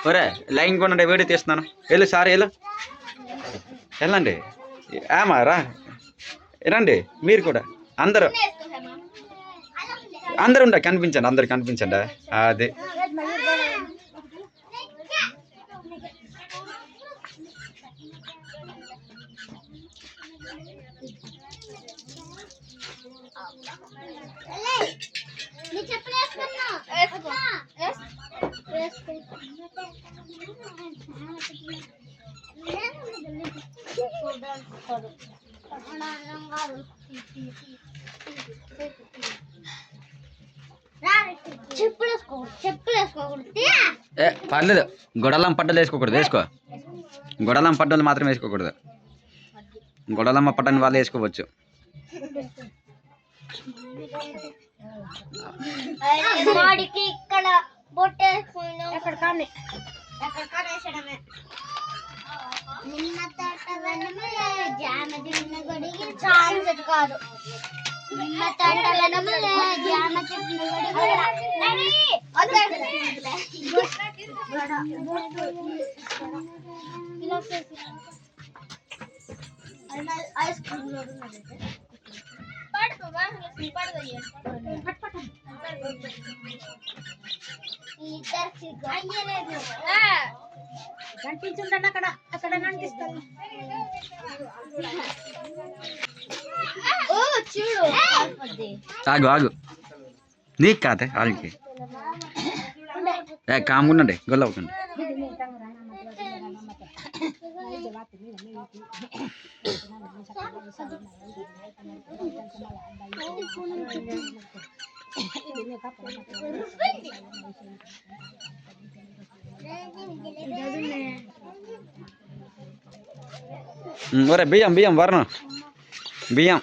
ఒరే లైన్ కొనండి వేడి తీస్తున్నాను వెళ్ళు సార్ వెళ్ళు వెళ్ళండి రా రండి మీరు కూడా అందరూ అందరు ఉండ కనిపించండి అందరు కనిపించండి అదే పర్లేదు గొడవలం పడ్డలు వేసుకోకూడదు వేసుకో గొడవలం పడ్డలు మాత్రం వేసుకోకూడదు గొడవలమ్మ పట్టని వాళ్ళు వేసుకోవచ్చు కనిపించుంటాను అక్కడ అక్కడ కనిపిస్తాను ఆగు ఆగు నీకు కాదే వాళ్ళకి కాముండండి గొల్ల అవ్వకండి ఒరే బియ్యం బియ్యం వర్ణ బియ్యం